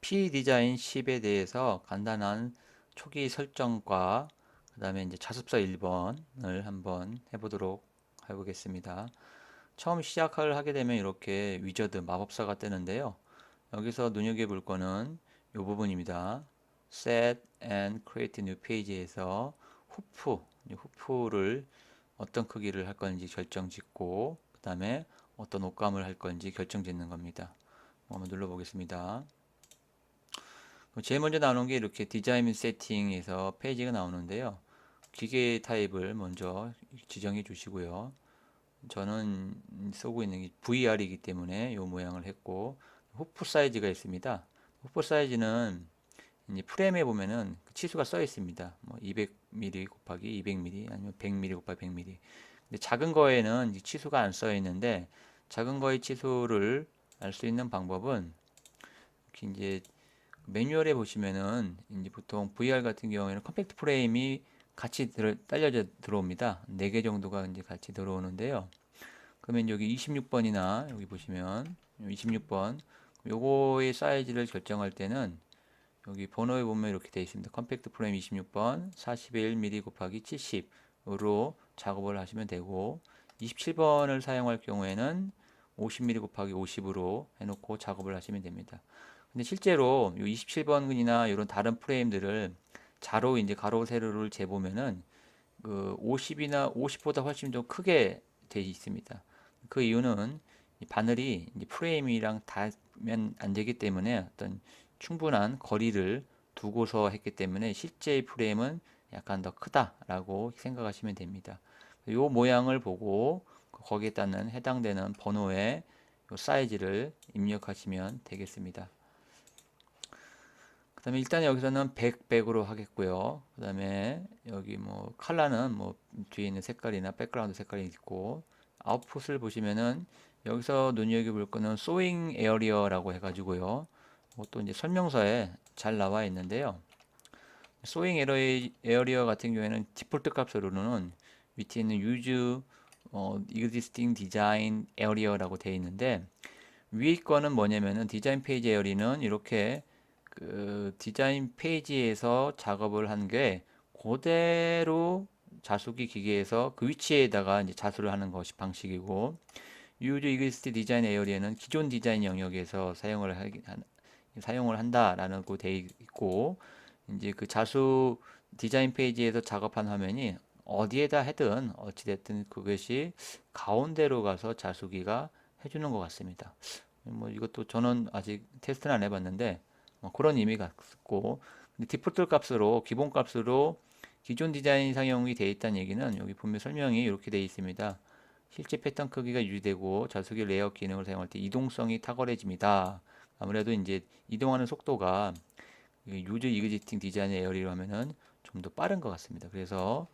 P 디자인 10에 대해서 간단한 초기 설정과 그 다음에 이제 자습서 1번을 한번 해보겠습니다. 처음 시작을 하게 되면 이렇게 위저드 마법사가 뜨는데요. 여기서 눈여겨볼 거는 이 부분입니다. Set and Create New Page에서 후프를 어떤 크기를 할 건지 결정 짓고 그 다음에 어떤 옷감을 할 건지 결정 짓는 겁니다. 한번 눌러보겠습니다. 제일 먼저 나오는 게 이렇게 디자인 세팅에서 페이지가 나오는데요. 기계 타입을 먼저 지정해 주시고요. 저는 쓰고 있는 게 VR이기 때문에 이 모양을 했고, 후프 사이즈가 있습니다. 후프 사이즈는 이제 프레임에 보면은 치수가 써 있습니다. 뭐 200mm 곱하기 200mm 아니면 100mm 곱하기 100mm. 근데 작은 거에는 치수가 안 써 있는데 작은 거의 치수를 알 수 있는 방법은 이렇게 이제 매뉴얼에 보시면은 이제 보통 VR 같은 경우에는 컴팩트 프레임이 같이 딸려져 들어옵니다. 4개 정도가 이제 같이 들어오는데요. 그러면 여기 26번이나 여기 보시면 26번 요거의 사이즈를 결정할 때는 여기 번호에 보면 이렇게 되어 있습니다. 컴팩트 프레임 26번 41mm 곱하기 70으로 작업을 하시면 되고 27번을 사용할 경우에는 50mm 곱하기 50으로 해놓고 작업을 하시면 됩니다. 근데 실제로 이 27번이나 이런 다른 프레임들을 자로 이제 가로 세로를 재보면은 그 50이나 50보다 훨씬 더 크게 되어 있습니다. 그 이유는 이 바늘이 이제 프레임이랑 닿으면 안 되기 때문에 어떤 충분한 거리를 두고서 했기 때문에 실제 프레임은 약간 더 크다라고 생각하시면 됩니다. 이 모양을 보고 거기에 따른 해당되는 번호의 사이즈를 입력하시면 되겠습니다. 그 다음에 일단 여기서는 100으로 하겠고요. 그 다음에 여기 뭐 컬러는 뭐 뒤에 있는 색깔이나 백그라운드 색깔이 있고 아웃풋을 보시면은 여기서 눈여겨볼 거는 소잉 에어리어라고 해가지고요. 또 이제 설명서에 잘 나와 있는데요. 소잉 에어리어 같은 경우에는 디폴트 값으로는 밑에 있는 use existing design area라고 되어 있는데 위에 거는 뭐냐면은 디자인 페이지 에어리는 이렇게 그 디자인 페이지에서 작업을 한 게 그대로 자수기 기계에서 그 위치에다가 이제 자수를 하는 것이 방식이고 Use Exist Design Area는 기존 디자인 영역에서 사용을 한다라는 거 되어 있고 이제 그 자수 디자인 페이지에서 작업한 화면이 어디에다 해든 어찌됐든 그것이 가운데로 가서 자수기가 해주는 것 같습니다. 뭐 이것도 저는 아직 테스트는 안 해봤는데 그런 의미가 있고 디폴트 값으로 기본 값으로 기존 디자인 사용이 되어 있다는 얘기는 여기 보면 설명이 이렇게 되어 있습니다. 실제 패턴 크기가 유지되고 자수기 레이아웃 기능을 사용할 때 이동성이 탁월해집니다. 아무래도 이제 이동하는 속도가 유저 이그지팅 디자인 에어리로 하면은 좀 더 빠른 것 같습니다. 그래서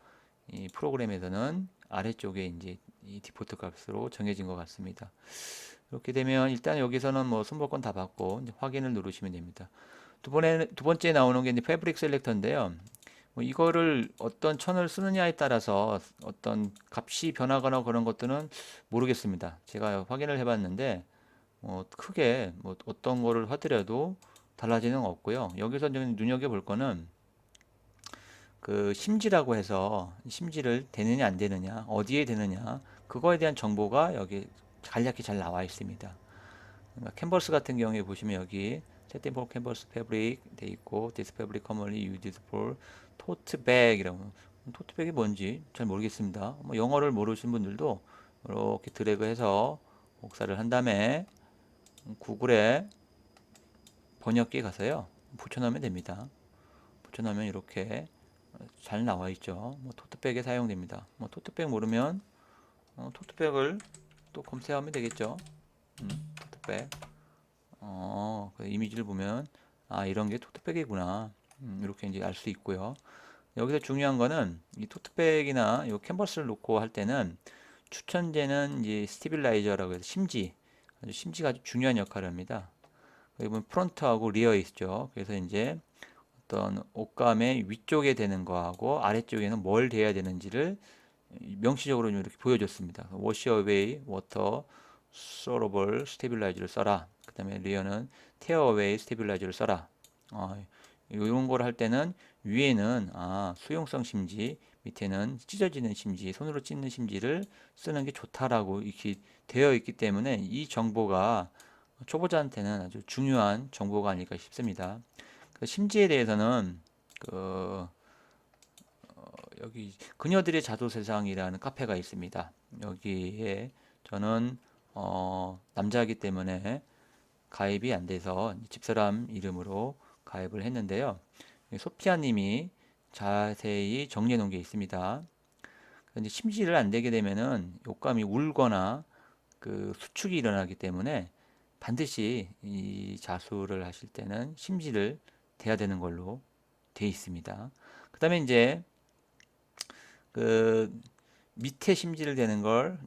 이 프로그램에서는 아래쪽에 이제 이 디폴트 값으로 정해진 것 같습니다. 이렇게 되면 일단 여기서는 뭐 순번권 다 받고 이제 확인을 누르시면 됩니다. 두 번째 나오는 게 이제 패브릭 셀렉터인데요. 뭐 이거를 어떤 천을 쓰느냐에 따라서 어떤 값이 변하거나 그런 것들은 모르겠습니다. 제가 확인을 해봤는데 크게 뭐 어떤 거를 하더라도 달라지는 건 없고요. 여기서 눈여겨볼 거는 그 심지라고 해서 심지를 되느냐 안 되느냐 어디에 되느냐 그거에 대한 정보가 여기 간략히 잘 나와 있습니다. 그러니까 캔버스 같은 경우에 보시면 여기 setting for canvas fabric 돼 있고 this fabric commonly used for tote bag이라고 토트백이 뭔지 잘 모르겠습니다. 뭐 영어를 모르시는 분들도 이렇게 드래그해서 복사를 한 다음에 구글에 번역기에 가서요 붙여넣으면 됩니다. 붙여넣으면 이렇게 잘 나와 있죠. 뭐 토트백에 사용됩니다. 뭐 토트백 모르면 토트백을 또 검색하면 되겠죠. 토트백. 그 이미지를 보면 아 이런 게 토트백이구나. 이렇게 이제 알 수 있고요. 여기서 중요한 거는 이 토트백이나 이 캔버스를 놓고 할 때는 추천제는 이제 스테빌라이저라고 해서 심지가 아주 중요한 역할을 합니다. 여기 보면 프론트하고 리어에 있죠. 그래서 이제 어떤 옷감의 위쪽에 되는 거하고 아래쪽에는 뭘 돼야 되는지를 명시적으로 이렇게 보여줬습니다. Wash away water soluble stabilizer를 써라. 그 다음에 리어는 tearaway 스테빌라이저를 써라. 이런 걸 할 때는 위에는 수용성 심지, 밑에는 찢어지는 심지, 손으로 찢는 심지를 쓰는 게 좋다라고 이렇게 되어 있기 때문에 이 정보가 초보자한테는 아주 중요한 정보가 아닐까 싶습니다. 그 심지에 대해서는 그 여기 그녀들의 자도세상이라는 카페가 있습니다. 여기에 저는 남자이기 때문에 가입이 안 돼서 집사람 이름으로 가입을 했는데요. 소피아 님이 자세히 정리해 놓은 게 있습니다. 이제 심지를 안 대게 되면은 욕감이 울거나 그 수축이 일어나기 때문에 반드시 이 자수를 하실 때는 심지를 대야 되는 걸로 돼 있습니다. 그 다음에 이제 그 밑에 심지를 대는 걸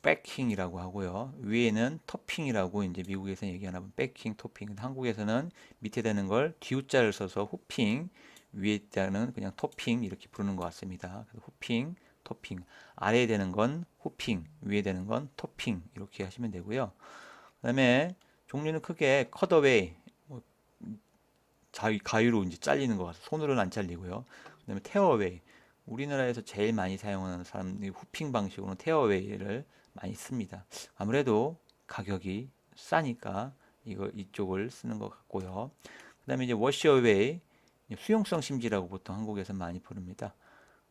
백킹이라고 하고요. 위에는 토핑이라고 이제 미국에서 얘기하나 보면 백킹, 토핑. 한국에서는 밑에 대는 걸 뒤우자를 써서 후핑, 위에 대는 그냥 토핑 이렇게 부르는 것 같습니다. 그래서 후핑, 토핑. 아래에 대는 건 후핑, 위에 대는 건 토핑 이렇게 하시면 되고요. 그다음에 종류는 크게 컷어웨이, 뭐 가위로 이제 잘리는 것 같아요. 손으로는 안 잘리고요. 그다음에 테어웨이. 우리나라에서 제일 많이 사용하는 사람들이 후핑 방식으로는 테어웨이를 많이 씁니다. 아무래도 가격이 싸니까 이쪽을 쓰는 것 같고요. 그다음에 이제 워시어웨이, 수용성 심지라고 보통 한국에서 많이 부릅니다.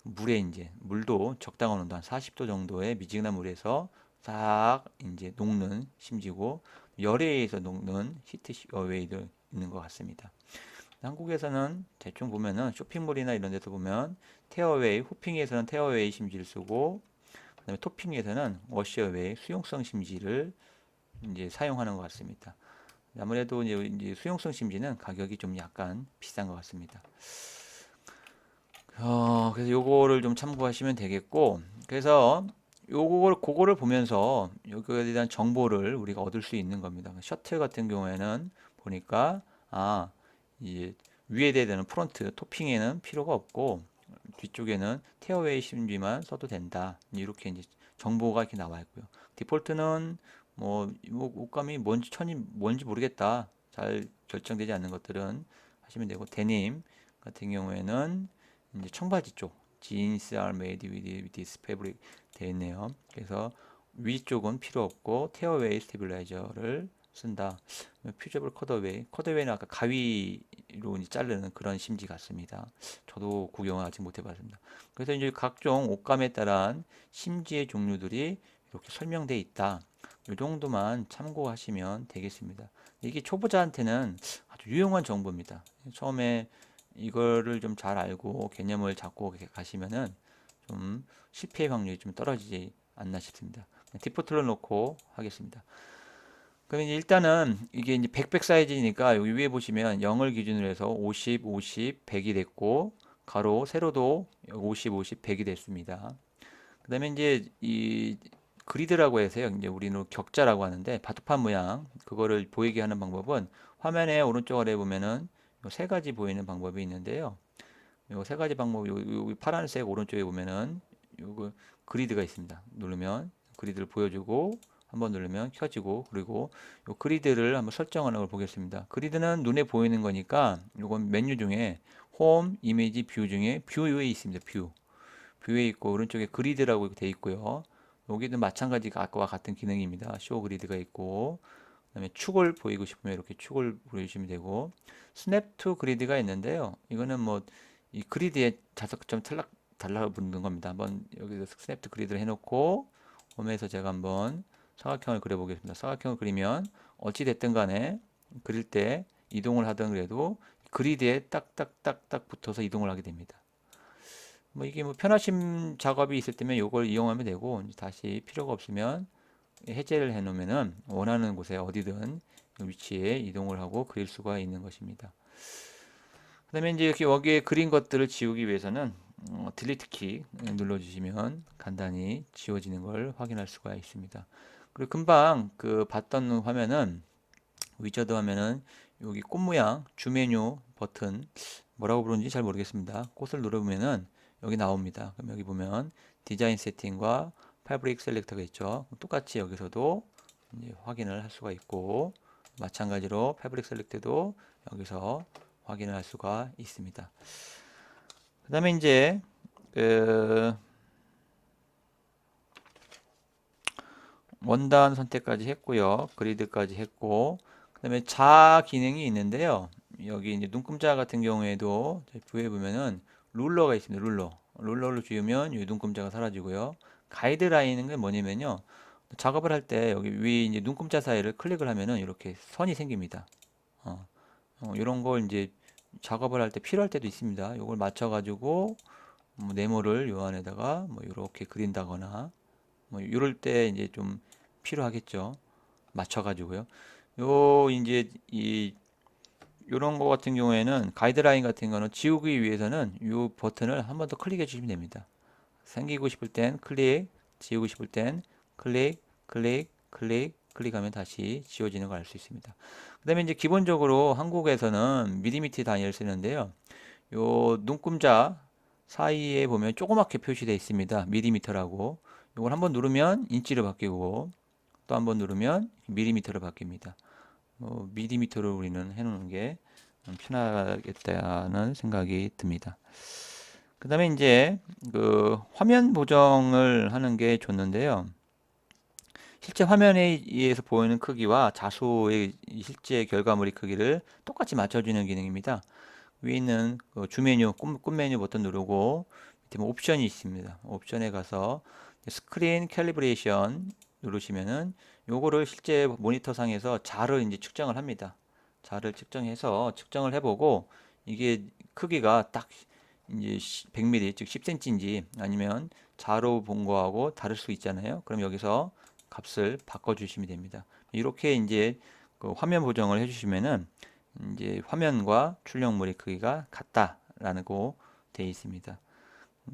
물에 이제 물도 적당한 온도 한 40도 정도의 미지근한 물에서 싹 이제 녹는 심지고 열에 의해서 녹는 히트 어웨이도 있는 것 같습니다. 한국에서는 대충 보면은 쇼핑몰이나 이런 데서 보면 테어웨이, 후핑에서는 테어웨이 심지를 쓰고 그다음에 토핑에서는 워시어웨이 수용성 심지를 이제 사용하는 것 같습니다. 아무래도 이제 수용성 심지는 가격이 좀 약간 비싼 것 같습니다. 그래서 요거를 좀 참고하시면 되겠고, 그래서 그거를 보면서 여기에 대한 정보를 우리가 얻을 수 있는 겁니다. 셔틀 같은 경우에는 보니까 이제 위에 대는 프론트 토핑에는 필요가 없고 뒤쪽에는 테어웨이 심지만 써도 된다. 이렇게 이제 정보가 이렇게 나와 있고요. 디폴트는 뭐 옷감이 뭔지 천이 뭔지 모르겠다. 잘 결정되지 않는 것들은 하시면 되고 데님 같은 경우에는 이제 청바지 쪽 jeans are made with this fabric 되어 있네요. 그래서 위쪽은 필요 없고 테어웨이 스테빌라이저를 쓴다. 퓨저블 컷어웨이는 아까 가위로 이제 자르는 그런 심지 같습니다. 저도 구경을 아직 못 해봤습니다. 그래서 이제 각종 옷감에 따른 심지의 종류들이 이렇게 설명되어 있다. 이 정도만 참고하시면 되겠습니다. 이게 초보자한테는 아주 유용한 정보입니다. 처음에 이거를 좀 잘 알고 개념을 잡고 가시면은 좀 실패의 확률이 좀 떨어지지 않나 싶습니다. 디포트로 놓고 하겠습니다. 그럼 이제 일단은 이게 이제 100 사이즈니까 여기 위에 보시면 0을 기준으로 해서 50, 50, 100이 됐고 가로, 세로도 50, 50, 100이 됐습니다. 그다음에 이제 이 그리드라고 해서요. 이제 우리는 격자라고 하는데 바둑판 모양 그거를 보이게 하는 방법은 화면에 오른쪽 아래 보면은 세 가지 보이는 방법이 있는데요. 요 세 가지 방법 요 파란색 오른쪽에 보면은 요거 그리드가 있습니다. 누르면 그리드를 보여주고 한번 누르면 켜지고 그리고 요 그리드를 한번 설정하는 걸 보겠습니다. 그리드는 눈에 보이는 거니까 요건 메뉴 중에 홈, 이미지, 뷰 중에 뷰에 있습니다. 뷰에 있고 오른쪽에 그리드라고 되어 있고요. 여기도 마찬가지 아까와 같은 기능입니다. 쇼 그리드가 있고 그다음에 축을 보이고 싶으면 이렇게 축을 보여주시면 되고 스냅 투 그리드가 있는데요. 이거는 뭐 이 그리드에 자석점 달라붙는 겁니다. 한번 여기서 스냅 투 그리드를 해놓고 홈에서 제가 한번 사각형을 그려보겠습니다. 사각형을 그리면 어찌 됐든 간에 그릴 때 이동을 하든 그래도 그리드에 딱딱딱딱 붙어서 이동을 하게 됩니다. 뭐 이게 뭐 편하심 작업이 있을 때면 이걸 이용하면 되고 다시 필요가 없으면 해제를 해 놓으면은 원하는 곳에 어디든 위치에 이동을 하고 그릴 수가 있는 것입니다. 그다음에 이제 이렇게 여기에 그린 것들을 지우기 위해서는 딜리트 키 눌러주시면 간단히 지워지는 걸 확인할 수가 있습니다. 그리고 금방 그 봤던 화면은 위저드 화면은 여기 꽃 모양 주 메뉴 버튼 뭐라고 부르는지 잘 모르겠습니다. 꽃을 누르면은 여기 나옵니다. 그럼 여기 보면 디자인 세팅과 패브릭 셀렉터가 있죠. 똑같이 여기서도 이제 확인을 할 수가 있고 마찬가지로 패브릭 셀렉트도 여기서 확인을 할 수가 있습니다. 그 다음에 이제 그 원단 선택까지 했고요. 그리드까지 했고, 그 다음에 자 기능이 있는데요. 여기 이제 눈금자 같은 경우에도 뷰에 보면은 룰러가 있습니다. 룰러를 지우면 이 눈금자가 사라지고요. 가이드라인은 뭐냐면요. 작업을 할 때 여기 위 이제 눈금자 사이를 클릭을 하면은 이렇게 선이 생깁니다. 이런 걸 이제 작업을 할 때 필요할 때도 있습니다. 이걸 맞춰가지고 뭐 네모를 요 안에다가 뭐 이렇게 그린다거나 뭐 이럴 때 이제 좀 필요하겠죠. 맞춰가지고요. 요 이제 이 요런 거 같은 경우에는 가이드라인 같은 거는 지우기 위해서는 요 버튼을 한 번 더 클릭해 주시면 됩니다. 생기고 싶을 땐 클릭, 지우고 싶을 땐 클릭, 클릭, 클릭, 클릭하면 다시 지워지는 걸 알 수 있습니다. 그 다음에 이제 기본적으로 한국에서는 미리미터 단위를 쓰는데요. 요 눈금자 사이에 보면 조그맣게 표시되어 있습니다. 미리미터라고. 이걸 한번 누르면 인치로 바뀌고 또 한번 누르면 미리미터로 바뀝니다. 미리미터로 우리는 해놓는 게 편하겠다는 생각이 듭니다. 그 다음에 이제 그 화면 보정을 하는 게 좋는데요. 실제 화면에 의해서 보이는 크기와 자소의 실제 결과물의 크기를 똑같이 맞춰주는 기능입니다. 위에 있는 그 주 메뉴, 끝 메뉴 버튼 누르고 밑에 뭐 옵션이 있습니다. 옵션에 가서 스크린 캘리브레이션 누르시면은 요거를 실제 모니터 상에서 자를 이제 측정을 합니다. 자를 측정해서 측정을 해보고 이게 크기가 딱 이제 100mm 즉 10cm인지 아니면 자로 본 거하고 다를 수 있잖아요. 그럼 여기서 값을 바꿔주시면 됩니다. 이렇게 이제 그 화면 보정을 해주시면은 이제 화면과 출력물의 크기가 같다라는 거 되어 있습니다.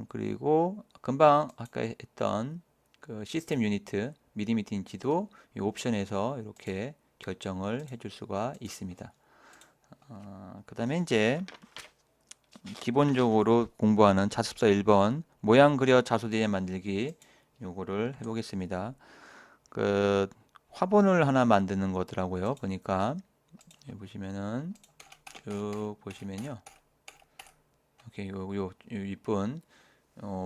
그리고 금방 아까 했던 그 시스템 유니트 미리미터 인치도 이 옵션에서 이렇게 결정을 해줄 수가 있습니다. 그 다음에 이제 기본적으로 공부하는 자습서 1번 모양 그려 자소 디자인 만들기 요거를 해보겠습니다. 그 화분을 하나 만드는 거더라고요. 보니까 여기 보시면은 쭉 보시면요. 이렇게 요 이쁜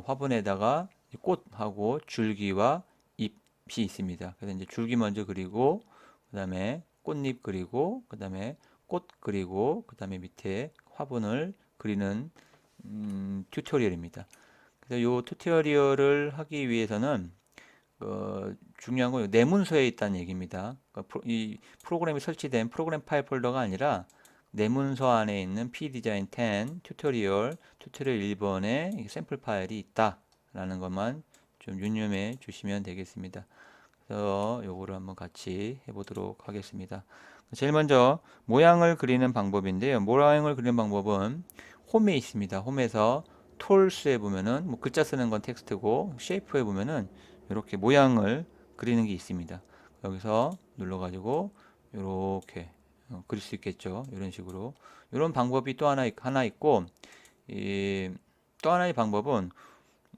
화분에다가 꽃하고 줄기와 잎이 있습니다. 그래서 이제 줄기 먼저 그리고 그 다음에 꽃잎 그리고 그 다음에 꽃 그리고 그 다음에 밑에 화분을 그리는 튜토리얼입니다. 그래서 요 튜토리얼을 하기 위해서는 중요한 건 내문서에 있다는 얘기입니다. 그러니까 이 프로그램이 설치된 프로그램 파일 폴더가 아니라 내문서 안에 있는 pDesign 10 튜토리얼 1번에 샘플 파일이 있다라는 것만 좀 유념해 주시면 되겠습니다. 그래서 요거를 한번 같이 해보도록 하겠습니다. 제일 먼저 모양을 그리는 방법인데요. 모양을 그리는 방법은 홈에 있습니다. 홈에서 툴스에 보면은 뭐 글자 쓰는 건 텍스트고 쉐이프에 보면은 이렇게 모양을 그리는 게 있습니다. 여기서 눌러가지고 이렇게 그릴 수 있겠죠. 이런 식으로 이런 방법이 또 하나 있고 또 하나의 방법은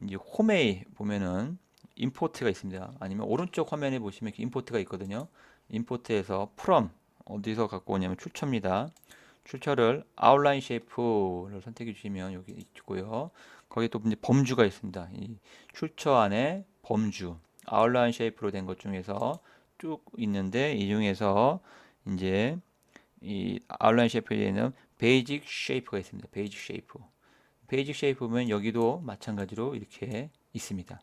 이제 홈에 보면은 임포트가 있습니다. 아니면 오른쪽 화면에 보시면 임포트가 있거든요. 임포트에서 from 어디서 갖고 오냐면 출처입니다. 출처를 아웃라인 쉐이프를 선택해 주시면 여기 있고요. 거기 또 이제 범주가 있습니다. 이 출처 안에 범주 아웃라인 쉐이프로 된 것 중에서 쭉 있는데 이 중에서 이제 이 아웃라인 쉐이프에는 베이직 쉐이프가 있습니다. 베이직 쉐이프. 베이직 쉐이프 보면 여기도 마찬가지로 이렇게 있습니다.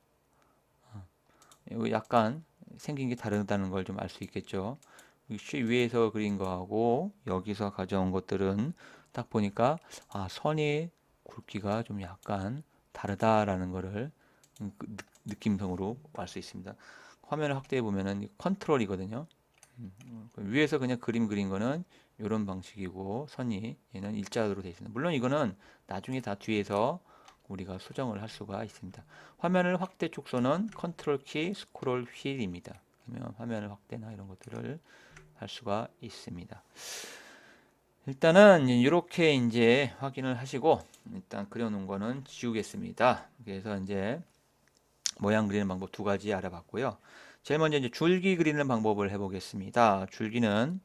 이거 약간 생긴 게 다르다는 걸 좀 알 수 있겠죠. 위에서 그린 거하고 여기서 가져온 것들은 딱 보니까 선이 굵기가 좀 약간 다르다라는 거를 느낌성으로 알 수 있습니다. 화면을 확대해 보면은 컨트롤이거든요. 위에서 그냥 그림 그린 거는 이런 방식이고 선이 얘는 일자로 되어 있습니다. 물론 이거는 나중에 다 뒤에서 우리가 수정을 할 수가 있습니다. 화면을 확대 축소는 컨트롤 키 스크롤 휠입니다. 그러면 화면을 확대나 이런 것들을 할 수가 있습니다. 일단은 이렇게 이제 확인을 하시고 일단 그려놓은 거는 지우겠습니다. 그래서 이제 모양 그리는 방법 두 가지 알아봤고요. 제일 먼저 이제 줄기 그리는 방법을 해보겠습니다. 줄기는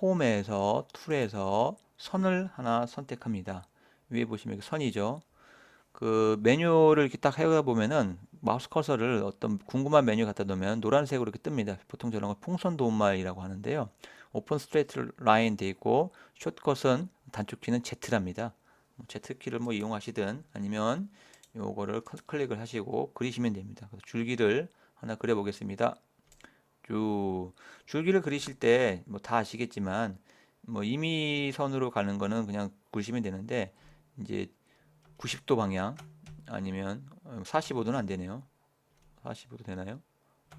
홈에서 툴에서 선을 하나 선택합니다. 위에 보시면 이렇게 선이죠. 그 메뉴를 이렇게 딱 해다 보면은 마우스 커서를 어떤 궁금한 메뉴 갖다 놓으면 노란색으로 이렇게 뜹니다. 보통 저런 걸 풍선 도움말이라고 하는데요. 오픈 스트레이트 라인 돼 있고 숏컷은 단축키는 Z랍니다. Z키를 뭐 이용하시든 아니면 요거를 클릭을 하시고 그리시면 됩니다. 그래서 줄기를 하나 그려 보겠습니다. 줄기를 그리실 때 뭐 다 아시겠지만 뭐 임의선으로 가는 거는 그냥 그리시면 되는데 이제 90도 방향 아니면 45도는 안 되네요. 45도 되나요?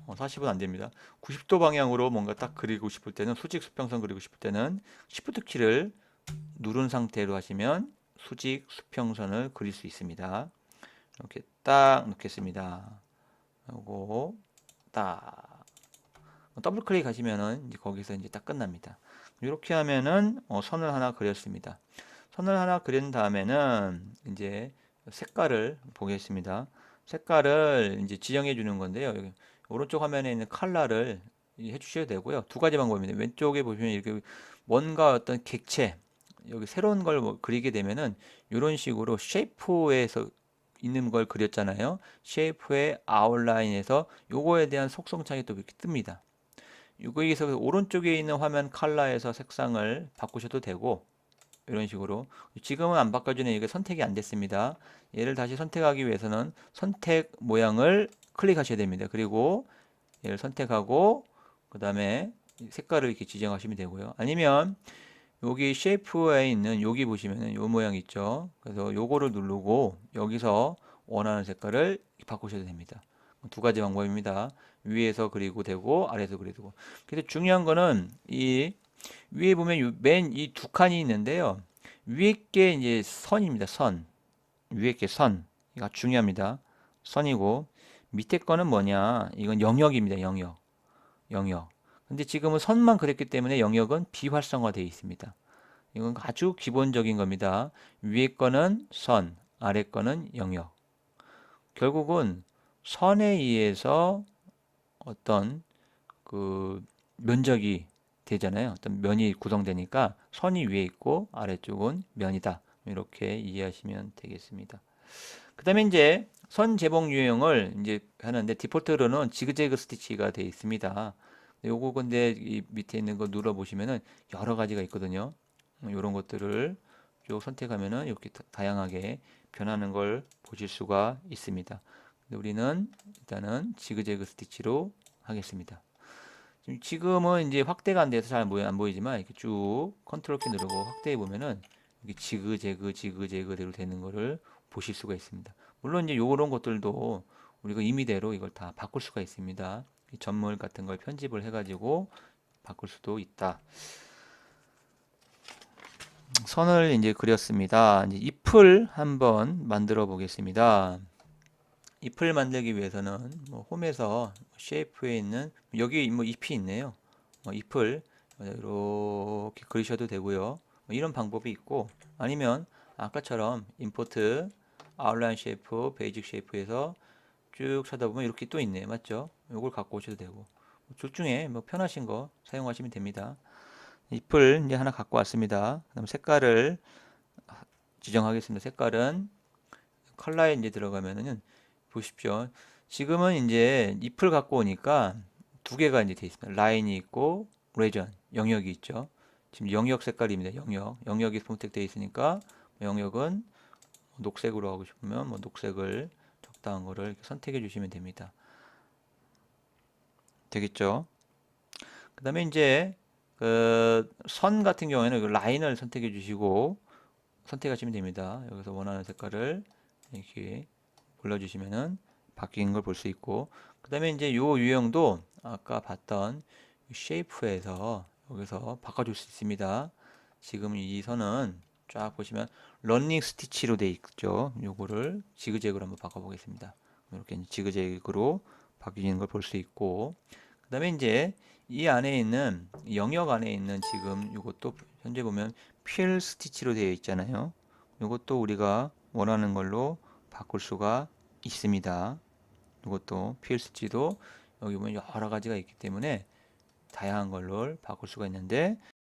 40은 안 됩니다. 90도 방향으로 뭔가 딱 그리고 싶을 때는 수직 수평선 그리고 싶을 때는 Shift 키를 누른 상태로 하시면 수직 수평선을 그릴 수 있습니다. 이렇게 딱 놓겠습니다. 그리고 딱 더블 클릭하시면은 이제 거기서 이제 딱 끝납니다. 이렇게 하면은 선을 하나 그렸습니다. 선을 하나 그린 다음에는 이제 색깔을 보겠습니다. 색깔을 이제 지정해 주는 건데요. 여기 오른쪽 화면에 있는 컬러를 해주셔도 되고요. 두 가지 방법입니다. 왼쪽에 보시면 이렇게 뭔가 어떤 객체, 여기 새로운 걸 뭐 그리게 되면은 이런 식으로 쉐이프에서 있는 걸 그렸잖아요. 쉐이프의 아웃라인에서 요거에 대한 속성창이 또 이렇게 뜹니다. 여기서 오른쪽에 있는 화면 컬러에서 색상을 바꾸셔도 되고 이런 식으로 지금은 안 바꿔주네. 이게 선택이 안 됐습니다. 얘를 다시 선택하기 위해서는 선택 모양을 클릭하셔야 됩니다. 그리고 얘를 선택하고 그 다음에 색깔을 이렇게 지정하시면 되고요. 아니면 여기 쉐이프에 있는 여기 보시면은 요 모양 있죠. 그래서 요거를 누르고 여기서 원하는 색깔을 바꾸셔도 됩니다. 두 가지 방법입니다. 위에서 그리고 되고 아래에서 그리고 되고. 그래서 중요한 거는 이 위에 보면 맨 이 두 칸이 있는데요. 위에 게 이제 선입니다. 선. 위에 게 선. 이거 중요합니다. 선이고 밑에 거는 뭐냐? 이건 영역입니다. 영역. 영역. 근데 지금은 선만 그렸기 때문에 영역은 비활성화되어 있습니다. 이건 아주 기본적인 겁니다. 위에 거는 선, 아래 거는 영역. 결국은 선에 의해서 어떤 그 면적이 되잖아요. 어떤 면이 구성되니까 선이 위에 있고 아래쪽은 면이다. 이렇게 이해하시면 되겠습니다. 그다음에 이제 선 재봉 유형을 이제 하는데 디폴트로는 지그재그 스티치가 되어 있습니다. 요거 근데 이 밑에 있는 거 눌러 보시면은 여러 가지가 있거든요. 이런 것들을 쭉 선택하면은 이렇게 다양하게 변하는 걸 보실 수가 있습니다. 근데 우리는 일단은 지그재그 스티치로 하겠습니다. 지금은 이제 확대가 안 돼서 잘 안 보이지만 이렇게 쭉 컨트롤 키 누르고 확대해 보면은 이렇게 지그재그대로 되는 거를 보실 수가 있습니다. 물론 이제 요런 것들도 우리가 임의대로 이걸 다 바꿀 수가 있습니다. 전물 같은 걸 편집을 해가지고 바꿀 수도 있다. 선을 이제 그렸습니다. 이제 잎을 한번 만들어 보겠습니다. 잎을 만들기 위해서는 뭐 홈에서 쉐이프에 있는 여기 뭐 잎이 있네요. 잎을 이렇게 그리셔도 되고요. 이런 방법이 있고 아니면 아까처럼 임포트 아웃라인 쉐이프, 베이직 쉐이프에서 쭉 찾아보면 이렇게 또 있네요. 맞죠? 이걸 갖고 오셔도 되고 둘 중에 뭐 편하신 거 사용하시면 됩니다. 잎을 이제 하나 갖고 왔습니다. 그다음 색깔을 지정하겠습니다. 색깔은 컬러에 이제 들어가면은 보십시오. 지금은 이제 잎을 갖고 오니까 두 개가 이제 돼 있습니다. 라인이 있고 레전 영역이 있죠. 지금 영역 색깔입니다. 영역이 선택되어 있으니까 영역은 녹색으로 하고 싶으면 뭐 녹색을 적당한 거를 이렇게 선택해 주시면 됩니다. 되겠죠? 그다음에 이제 그 선 같은 경우에는 그 라인을 선택해 주시고 선택하시면 됩니다. 여기서 원하는 색깔을 이렇게 골라주시면은 바뀐 걸 볼 수 있고 그 다음에 이제 요 유형도 아까 봤던 쉐이프에서 여기서 바꿔줄 수 있습니다. 지금 이 선은 쫙 보시면 런닝 스티치로 되어 있죠. 요거를 지그재그로 한번 바꿔보겠습니다. 이렇게 지그재그로 바뀌는 걸 볼 수 있고 그 다음에 이제 이 안에 있는 영역 안에 있는 지금 요것도 현재 보면 필 스티치로 되어 있잖아요. 요것도 우리가 원하는 걸로 바꿀 수가 있습니다. 이것도 PLC도 여기 보면 여러 가지가 있기 때문에 다양한 걸로 바꿀 수가 있는데